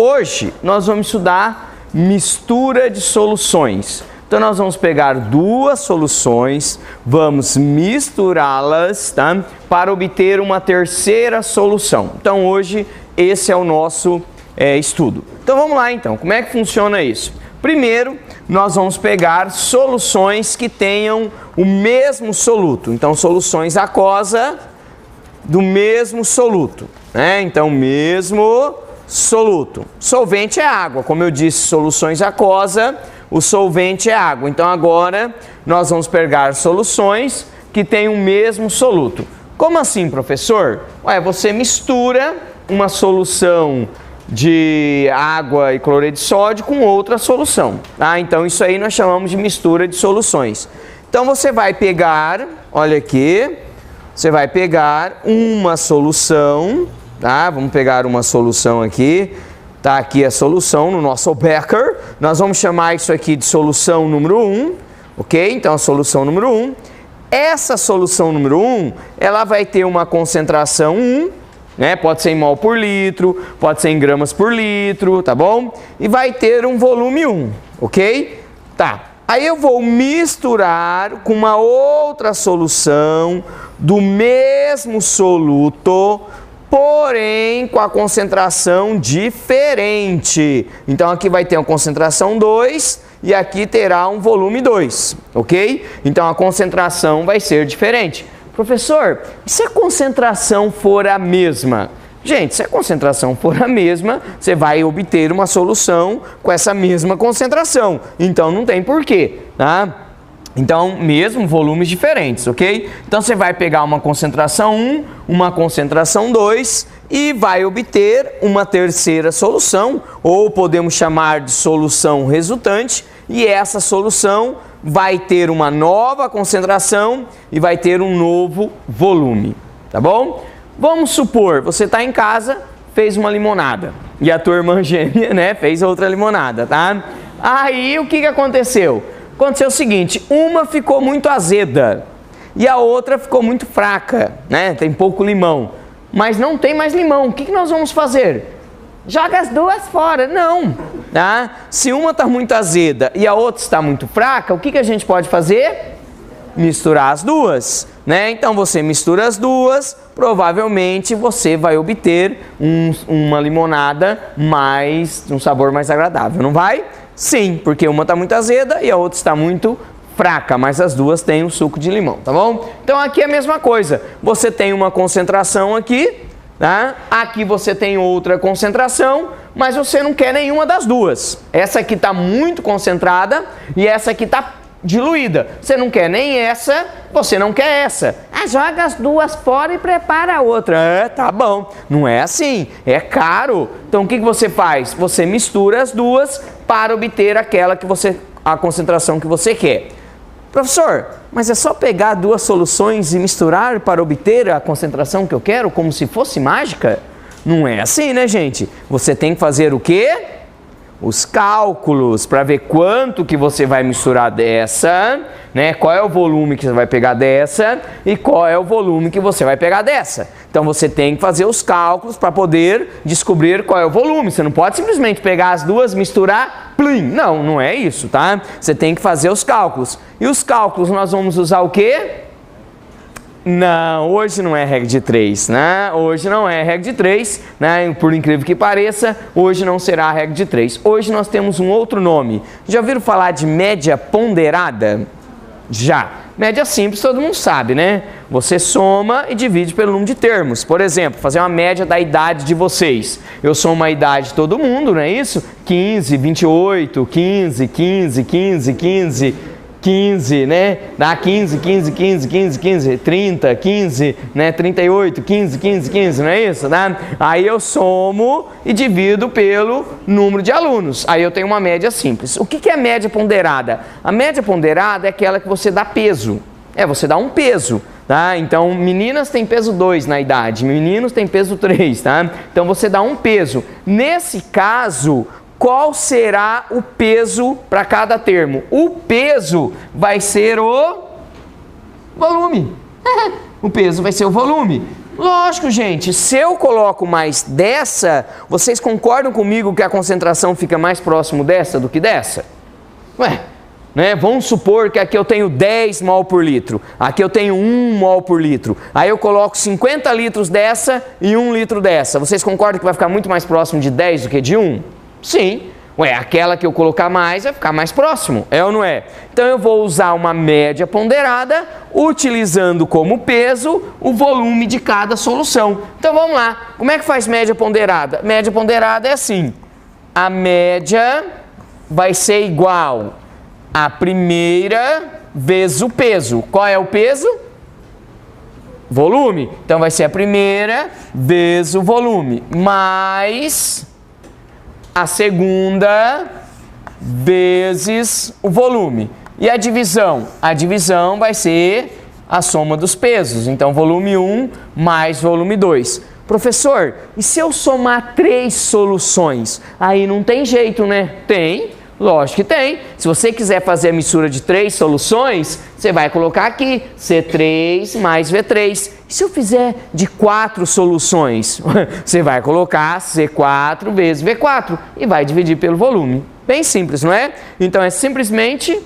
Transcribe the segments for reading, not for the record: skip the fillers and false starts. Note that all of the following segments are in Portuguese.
Hoje nós vamos estudar mistura de soluções. Então nós vamos pegar duas soluções, vamos misturá-las, tá? Para obter uma terceira solução. Então hoje esse é o nosso estudo. Então vamos lá então, como é que funciona isso? Primeiro, nós vamos pegar soluções que tenham o mesmo soluto. Então soluções aquosa do mesmo soluto, né? Então mesmo soluto. Solvente é água, como eu disse, soluções aquosa, o solvente é água. Então agora nós vamos pegar soluções que têm o mesmo soluto. Como assim, professor? Ué, você mistura uma solução de água e cloreto de sódio com outra solução, tá? Então isso aí nós chamamos de mistura de soluções. Então você vai pegar, olha aqui, você vai pegar uma solução, tá? Vamos pegar uma solução aqui, tá aqui a solução no nosso becker, nós vamos chamar isso aqui de solução número 1, ok? Então a solução número 1, essa solução número 1, ela vai ter uma concentração 1, né? Pode ser em mol por litro, pode ser em gramas por litro, tá bom? E vai ter um volume 1, ok? Tá, aí eu vou misturar com uma outra solução do mesmo soluto, porém com a concentração diferente. Então aqui vai ter uma concentração 2 e aqui terá um volume 2, ok? Então a concentração vai ser diferente. Professor, e se a concentração for a mesma? Gente, se a concentração for a mesma, você vai obter uma solução com essa mesma concentração. Então não tem porquê, tá? Então, mesmo volumes diferentes, ok? Então você vai pegar uma concentração 1, uma concentração 2 e vai obter uma terceira solução, ou podemos chamar de solução resultante, e essa solução vai ter uma nova concentração e vai ter um novo volume, tá bom? Vamos supor, você está em casa, fez uma limonada e a tua irmã gêmea, né, fez outra limonada, tá? Aí o que aconteceu? Aconteceu o seguinte, uma ficou muito azeda e a outra ficou muito fraca, né? Tem pouco limão, mas não tem mais limão. O que nós vamos fazer? Joga as duas fora. Não, tá? Se uma está muito azeda e a outra está muito fraca, o que a gente pode fazer? Misturar as duas, né? Então você mistura as duas, provavelmente você vai obter uma limonada um sabor mais agradável, não vai? Sim, porque uma está muito azeda e a outra está muito fraca, mas as duas têm um suco de limão, tá bom? Então aqui é a mesma coisa, você tem uma concentração aqui, tá? Aqui você tem outra concentração, mas você não quer nenhuma das duas. Essa aqui está muito concentrada e essa aqui está diluída. Você não quer nem essa, você não quer essa. Ah, joga as duas fora e prepara a outra. É, tá bom. Não é assim, é caro. Então o que você faz? Você mistura as duas para obter a concentração que você quer. Professor, mas é só pegar duas soluções e misturar para obter a concentração que eu quero, como se fosse mágica? Não é assim, né, gente? Você tem que fazer o quê? Os cálculos para ver quanto que você vai misturar dessa, né? Qual é o volume que você vai pegar dessa e qual é o volume que você vai pegar dessa. Então você tem que fazer os cálculos para poder descobrir qual é o volume. Você não pode simplesmente pegar as duas, misturar, plim. Não, não é isso, tá? Você tem que fazer os cálculos. E os cálculos nós vamos usar o quê? Não, hoje não é regra de 3, né? Hoje não é regra de 3, né? Por incrível que pareça, hoje não será a regra de 3. Hoje nós temos um outro nome. Já ouviram falar de média ponderada? Já. Média simples todo mundo sabe, né? Você soma e divide pelo número de termos. Por exemplo, fazer uma média da idade de vocês. Eu somo a idade de todo mundo, não é isso? 15, 28, 15, 15, 15, 15... 15, né? Dá 15, 15, 15, 15, 15, 30, 15, né? 38, 15, 15, 15, não é isso? Tá? Aí eu somo e divido pelo número de alunos. Aí eu tenho uma média simples. O que é média ponderada? A média ponderada é aquela que você dá peso. Você dá um peso, tá? Então, meninas têm peso 2 na idade, meninos têm peso 3, tá? Então, você dá um peso. Nesse caso, qual será o peso para cada termo? O peso vai ser o volume. O peso vai ser o volume. Lógico, gente, se eu coloco mais dessa, vocês concordam comigo que a concentração fica mais próximo dessa do que dessa? Ué, né? Vamos supor que aqui eu tenho 10 mol por litro, aqui eu tenho 1 mol por litro, aí eu coloco 50 litros dessa e 1 litro dessa. Vocês concordam que vai ficar muito mais próximo de 10 do que de 1? Sim. Ué, aquela que eu colocar mais vai ficar mais próximo, é ou não é? Então eu vou usar uma média ponderada, utilizando como peso o volume de cada solução. Então vamos lá, como é que faz média ponderada? Média ponderada é assim, a média vai ser igual a primeira vezes o peso. Qual é o peso? Volume. Então vai ser a primeira vezes o volume, mais a segunda vezes o volume. E a divisão? A divisão vai ser a soma dos pesos. Então, volume 1 mais volume 2. Professor, e se eu somar 3 soluções? Aí não tem jeito, né? Tem, lógico que tem. Se você quiser fazer a mistura de 3 soluções, você vai colocar aqui C3 mais V3. E se eu fizer de 4 soluções? Você vai colocar C4 vezes V4 e vai dividir pelo volume. Bem simples, não é? Então é simplesmente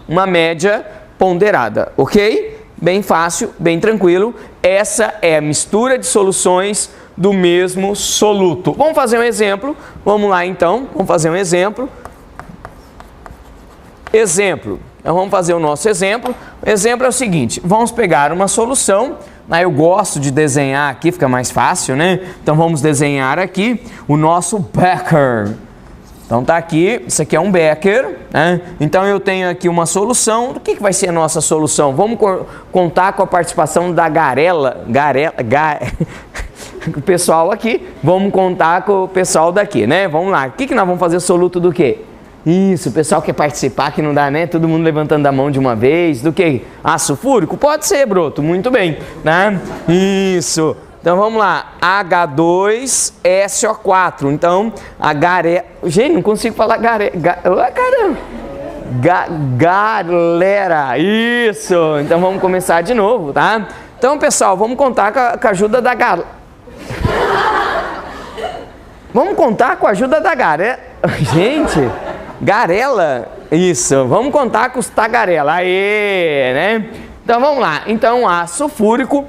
uma média ponderada, ok? Bem fácil, bem tranquilo. Essa é a mistura de soluções do mesmo soluto. Vamos fazer um exemplo? Vamos lá então, vamos fazer um exemplo. Exemplo, então vamos fazer o nosso exemplo. O exemplo é o seguinte, vamos pegar uma solução, eu gosto de desenhar aqui, fica mais fácil, né? Então vamos desenhar aqui o nosso becker. Então tá aqui, isso aqui é um becker, né? Então eu tenho aqui uma solução. O que vai ser a nossa solução? Vamos contar com a participação da o pessoal aqui. Vamos contar com o pessoal daqui, né? Vamos lá, o que nós vamos fazer soluto do quê? Isso, o pessoal quer participar, que não dá, né? Todo mundo levantando a mão de uma vez. Do que? Ácido fúrico? Pode ser, broto. Muito bem, né? Isso. Então, vamos lá. H2SO4. Então, a Gente, não consigo falar caramba. Galera. Isso. Então, vamos começar de novo, tá? Então, pessoal, vamos contar com a ajuda da galera. Vamos contar com a ajuda da galera. Gente... Garela, isso, vamos contar com os tagarela, aê, né? Então vamos lá, então o ácido fúrico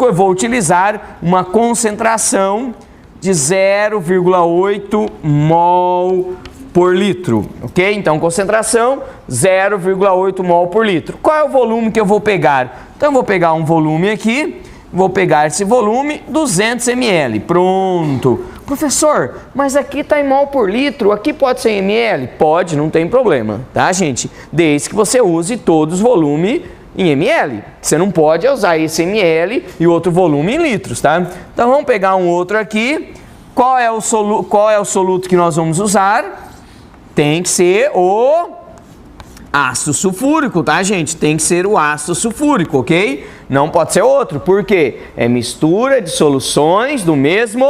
eu vou utilizar uma concentração de 0,8 mol por litro, ok? Então concentração 0,8 mol por litro. Qual é o volume que eu vou pegar? Então eu vou pegar um volume aqui, vou pegar esse volume, 200 ml, pronto. Professor, mas aqui está em mol por litro, aqui pode ser ml? Pode, não tem problema, tá, gente? Desde que você use todos os volumes em ml. Você não pode usar esse ml e outro volume em litros, tá? Então vamos pegar um outro aqui. Qual é o soluto que nós vamos usar? Tem que ser o ácido sulfúrico, tá, gente? Tem que ser o ácido sulfúrico, ok? Não pode ser outro, por quê? É mistura de soluções do mesmo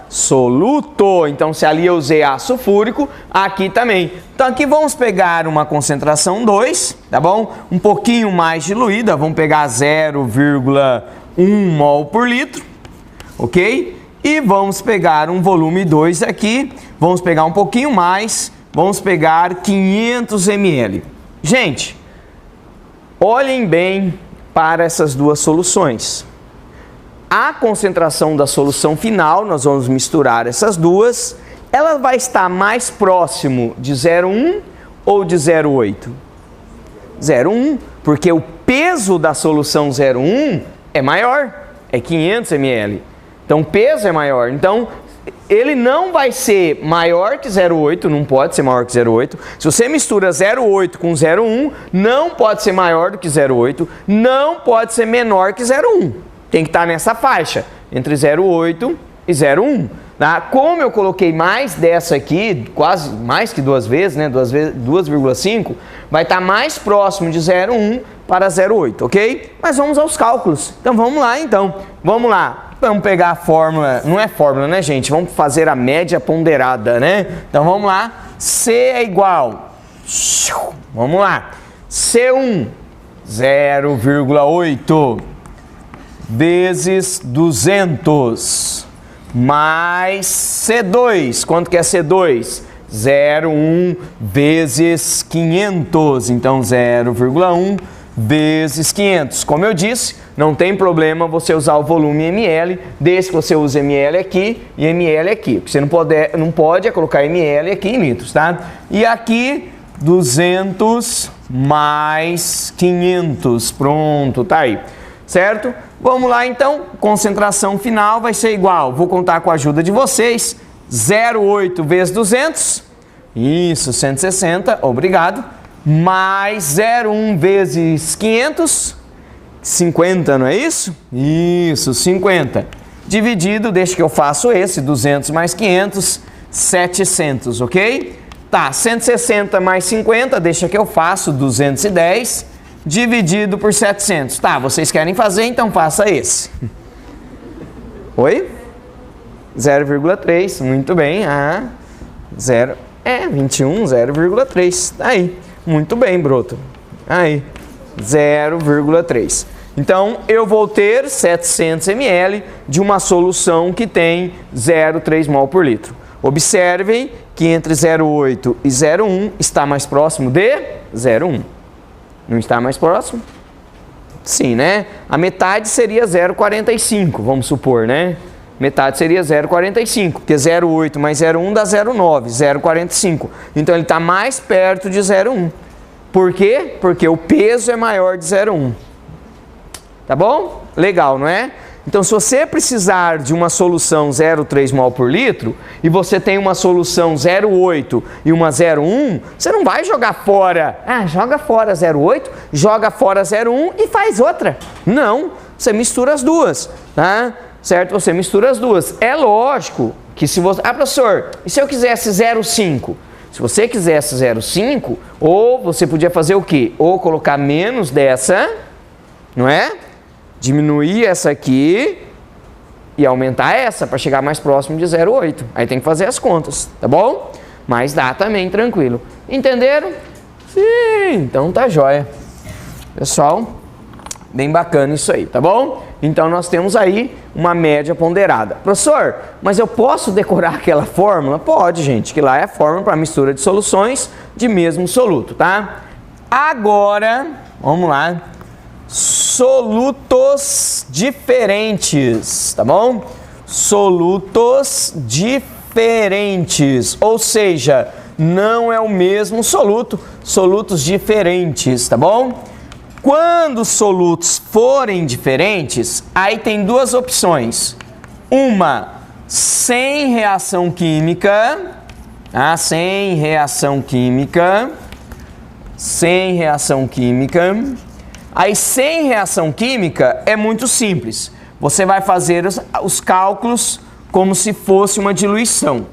soluto. Então, se ali eu usei ácido sulfúrico, aqui também. Então, aqui vamos pegar uma concentração 2, tá bom? Um pouquinho mais diluída, vamos pegar 0,1 mol por litro, ok? E vamos pegar um volume 2 aqui, vamos pegar um pouquinho mais, vamos pegar 500 ml. Gente, olhem bem para essas duas soluções. A concentração da solução final, nós vamos misturar essas duas, ela vai estar mais próximo de 0,1 ou de 0,8? 0,1, porque o peso da solução 0,1 é maior, é 500 ml. Então o peso é maior, então ele não vai ser maior que 0,8, não pode ser maior que 0,8. Se você mistura 0,8 com 0,1, não pode ser maior do que 0,8, não pode ser menor que 0,1. Tem que estar nessa faixa, entre 0,8 e 0,1. Tá? Como eu coloquei mais dessa aqui, quase mais que duas vezes, né? 2,5, vai estar mais próximo de 0,1 para 0,8, ok? Mas vamos aos cálculos. Então vamos lá, então. Vamos lá. Vamos pegar a fórmula, não é fórmula, né, gente? Vamos fazer a média ponderada, né? Então vamos lá. C é igual. Vamos lá. C1, 0,8. vezes 200 mais C2. Quanto que é C2? 0,1 vezes 500. Então, 0,1 vezes 500. Como eu disse, não tem problema você usar o volume ml, desde que você use ml aqui e ml aqui. O que você não pode é colocar ml aqui em litros, tá? E aqui, 200 mais 500. Pronto, tá aí. Certo? Vamos lá, então. Concentração final vai ser igual. Vou contar com a ajuda de vocês. 0,8 vezes 200. Isso, 160. Obrigado. Mais 0,1 vezes 500. 50, não é isso? Isso, 50. Dividido, deixa que eu faço esse. 200 mais 500, 700, ok? Tá, 160 mais 50, deixa que eu faço. 210. Dividido por 700. Tá, vocês querem fazer, então faça esse. Oi? 0,3, muito bem. 21, 0,3. Aí, muito bem, broto. Aí, 0,3. Então, eu vou ter 700 ml de uma solução que tem 0,3 mol por litro. Observem que entre 0,8 e 0,1 está mais próximo de 0,1. Não está mais próximo? Sim, né? A metade seria 0,45, vamos supor, né? Metade seria 0,45, porque 0,8 mais 0,1 dá 0,9, 0,45. Então, ele está mais perto de 0,1. Por quê? Porque o peso é maior de 0,1. Tá bom? Legal, não é? Então, se você precisar de uma solução 0,3 mol por litro e você tem uma solução 0,8 e uma 0,1, você não vai jogar fora. Joga fora 0,8, joga fora 0,1 e faz outra. Não, você mistura as duas, tá? Certo? Você mistura as duas. É lógico que se você... professor, e se eu quisesse 0,5? Se você quisesse 0,5, ou você podia fazer o quê? Ou colocar menos dessa, não é? Diminuir essa aqui e aumentar essa para chegar mais próximo de 0,8. Aí tem que fazer as contas, tá bom? Mas dá também, tranquilo. Entenderam? Sim, então tá jóia. Pessoal, bem bacana isso aí, tá bom? Então nós temos aí uma média ponderada. Professor, mas eu posso decorar aquela fórmula? Pode, gente, que lá é a fórmula para mistura de soluções de mesmo soluto, tá? Agora, vamos lá. Solutos diferentes, tá bom? Solutos diferentes, ou seja, não é o mesmo soluto, solutos diferentes, tá bom? Quando os solutos forem diferentes, aí tem duas opções. Uma, sem reação química, sem reação química. Aí, sem reação química, é muito simples. Você vai fazer os cálculos como se fosse uma diluição.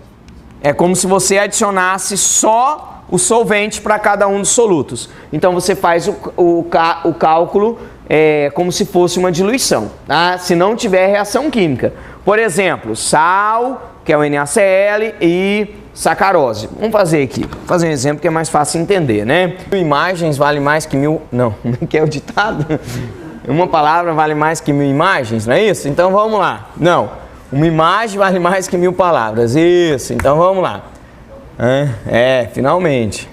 É como se você adicionasse só o solvente para cada um dos solutos. Então, você faz o cálculo como se fosse uma diluição, tá? Se não tiver reação química. Por exemplo, sal, que é o NaCl, e sacarose. Vamos fazer aqui. Vou fazer um exemplo que é mais fácil entender, né? 1000 imagens vale mais que 1000... Não, que é o ditado? Uma palavra vale mais que 1000 imagens, não é isso? Então, vamos lá. Não, uma imagem vale mais que 1000 palavras. Isso, então vamos lá. Finalmente.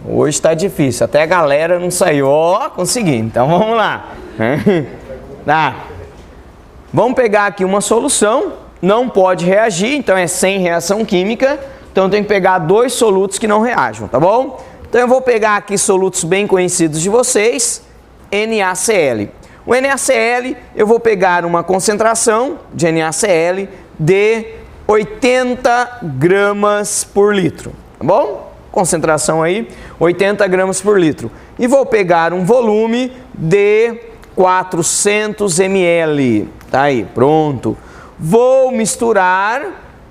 Hoje está difícil, até a galera não saiu. Consegui. Então vamos lá. Tá. Vamos pegar aqui uma solução, não pode reagir, então é sem reação química. Então tem que pegar dois solutos que não reajam, tá bom? Então eu vou pegar aqui solutos bem conhecidos de vocês, NaCl. O NaCl, eu vou pegar uma concentração de NaCl de 80 gramas por litro, tá bom? Concentração aí, 80 gramas por litro. E vou pegar um volume de 400 ml. Tá aí, pronto. Vou misturar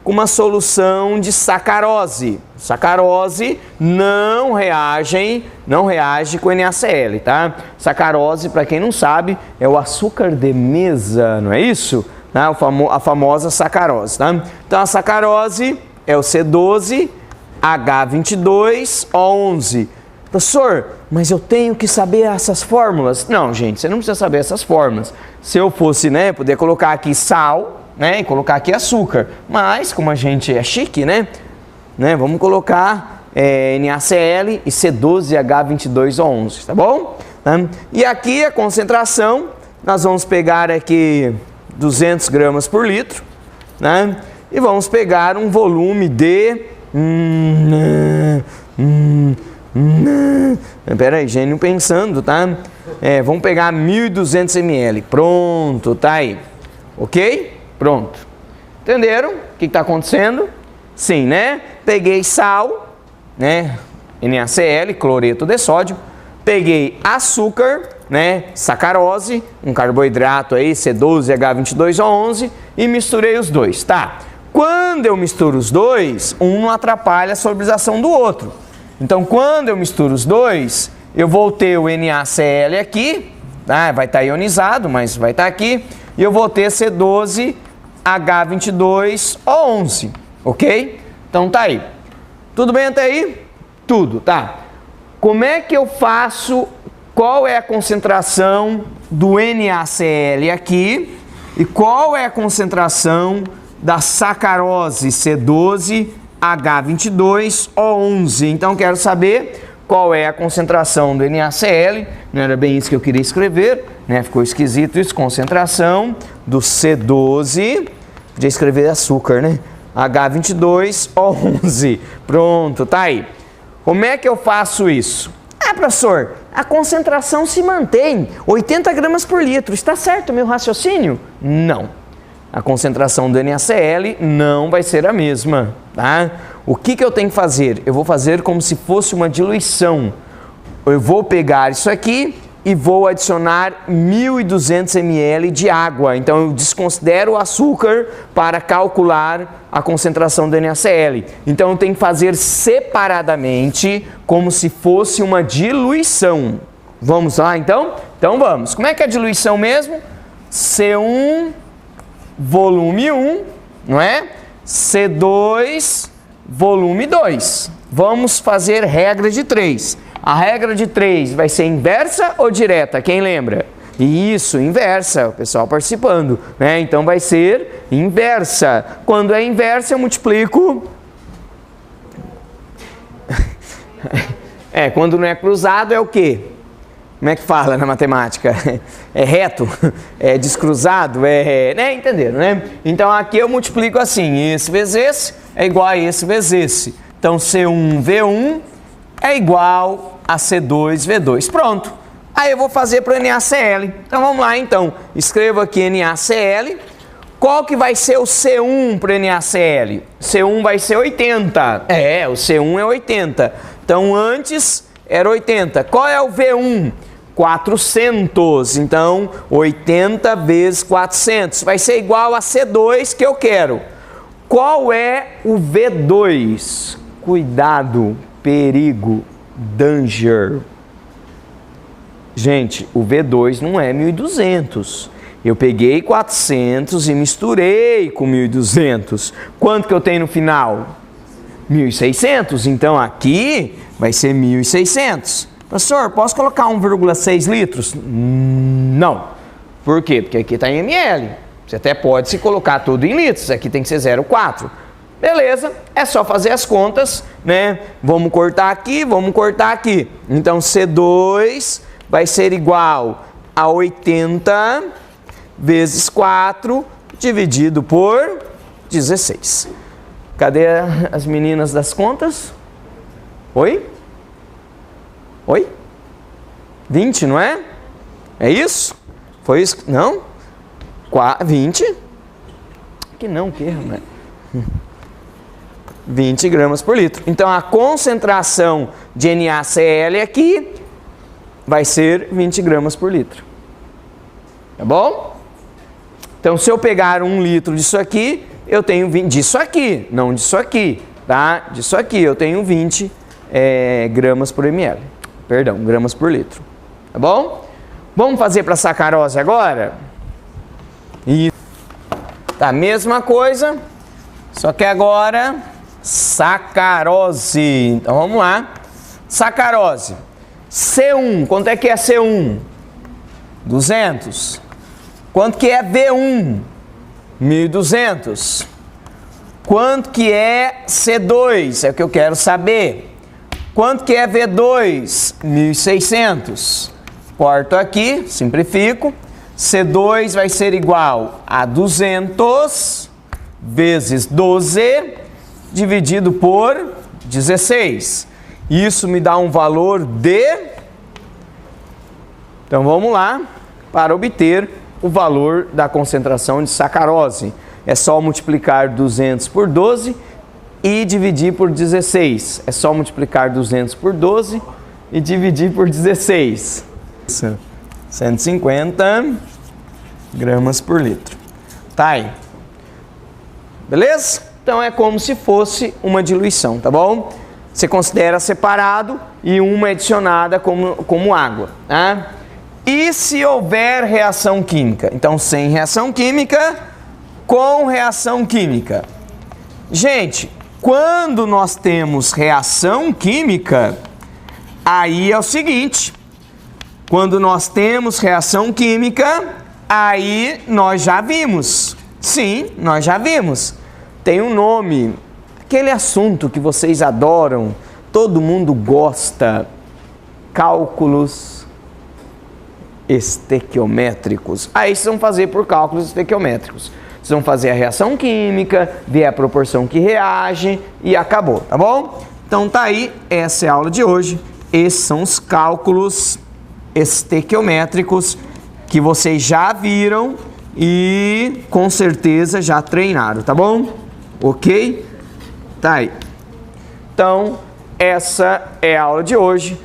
com uma solução de sacarose. Sacarose não reage com NaCl, tá? Sacarose, para quem não sabe, é o açúcar de mesa, não é isso? A famosa sacarose, tá? Então a sacarose é o C12H22O11. Professor, mas eu tenho que saber essas fórmulas. Não, gente, você não precisa saber essas fórmulas. Se eu fosse, né, poder colocar aqui sal, né, e colocar aqui açúcar. Mas, como a gente é chique, né, vamos colocar NaCl e C12H22O11, tá bom? E aqui a concentração, nós vamos pegar aqui 200 gramas por litro, né? E vamos pegar um volume de... Pera aí, gênio pensando, tá? Vamos pegar 1.200 ml. Pronto, tá aí. Ok? Pronto. Entenderam o que está acontecendo? Sim, né? Peguei sal, né? NaCl, cloreto de sódio. Peguei açúcar, né? Sacarose, um carboidrato aí, C12H22O11, e misturei os dois, tá? Quando eu misturo os dois, um não atrapalha a solubilização do outro. Então, quando eu misturo os dois, eu vou ter o NaCl aqui, tá? Vai estar ionizado, mas vai estar aqui, e eu vou ter C12H22O11, ok? Então, tá aí. Tudo bem até aí? Tudo, tá? Como é que eu faço, qual é a concentração do NaCl aqui e qual é a concentração da sacarose C12H22O11? Então, quero saber qual é a concentração do NaCl, não era bem isso que eu queria escrever, né? Ficou esquisito isso, concentração do C12, podia escrever açúcar, né? H22O11, pronto, tá aí. Como é que eu faço isso? Professor, a concentração se mantém, 80 gramas por litro, está certo o meu raciocínio? Não. A concentração do NaCl não vai ser a mesma, tá? O que eu tenho que fazer? Eu vou fazer como se fosse uma diluição. Eu vou pegar isso aqui e vou adicionar 1.200 ml de água. Então, eu desconsidero o açúcar para calcular a concentração do NaCl. Então, eu tenho que fazer separadamente, como se fosse uma diluição. Vamos lá, então? Então, vamos. Como é que é a diluição mesmo? C1, volume 1, não é? C2, volume 2. Vamos fazer regra de 3. A regra de 3 vai ser inversa ou direta? Quem lembra? Isso, inversa, o pessoal participando, né? Então vai ser inversa. Quando é inversa, eu multiplico. Quando não é cruzado, é o quê? Como é que fala na matemática? É reto? É descruzado? Né? Entenderam, né? Então aqui eu multiplico assim: esse vezes esse é igual a esse vezes esse. Então C1V1 é igual a C2V2. Pronto. Aí eu vou fazer para o NaCl. Então vamos lá então. Escrevo aqui NaCl. Qual que vai ser o C1 para o NaCl? C1 vai ser 80. O C1 é 80. Então antes era 80. Qual é o V1? 400. Então 80 vezes 400. Vai ser igual a C2 que eu quero. Qual é o V2? Cuidado, perigo. Danger. Gente, o V2 não é 1.200. Eu peguei 400 e misturei com 1.200. Quanto que eu tenho no final? 1.600. Então aqui vai ser 1.600. Professor, posso colocar 1,6 litros? Não. Por quê? Porque aqui está em ml. Você até pode se colocar tudo em litros. Aqui tem que ser 0,4. Beleza, é só fazer as contas, né? Vamos cortar aqui, vamos cortar aqui. Então, C2 vai ser igual a 80 vezes 4 dividido por 16. Cadê as meninas das contas? Oi? Oi? 20, não é? É isso? Foi isso? Não? 20? Que não, que erro, né? 20 gramas por litro. Então, a concentração de NaCl aqui vai ser 20 gramas por litro. Tá bom? Então, se eu pegar 1 litro disso aqui, eu tenho 20 disso aqui, não disso aqui, tá? Disso aqui, eu tenho 20 gramas por ml. Perdão, gramas por litro. Tá bom? Vamos fazer para sacarose agora? Isso. Tá, mesma coisa, só que agora... sacarose. Então vamos lá. Sacarose. C1, quanto é que é C1? 200. Quanto que é V1? 1.200. Quanto que é C2? É o que eu quero saber. Quanto que é V2? 1.600. Corto aqui, simplifico. C2 vai ser igual a 200 vezes 12 dividido por 16. Isso me dá um valor de... Então vamos lá, para obter o valor da concentração de sacarose. É só multiplicar 200 por 12 e dividir por 16. É só multiplicar 200 por 12 e dividir por 16. 150 gramas por litro. Tá aí. Beleza? Então é como se fosse uma diluição, tá bom? Você considera separado e uma é adicionada como água, tá? E se houver reação química? Então, sem reação química, com reação química. Gente, quando nós temos reação química, aí é o seguinte. Quando nós temos reação química, aí nós já vimos. Sim, nós já vimos. Tem um nome, aquele assunto que vocês adoram, todo mundo gosta, cálculos estequiométricos. Aí vocês vão fazer por cálculos estequiométricos. Vocês vão fazer a reação química, ver a proporção que reage e acabou, tá bom? Então tá aí, essa é a aula de hoje. Esses são os cálculos estequiométricos que vocês já viram e com certeza já treinaram, tá bom? Ok? Tá aí. Então, essa é a aula de hoje.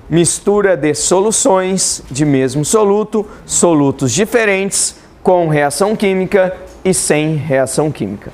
Mistura de soluções de mesmo soluto, solutos diferentes, com reação química e sem reação química.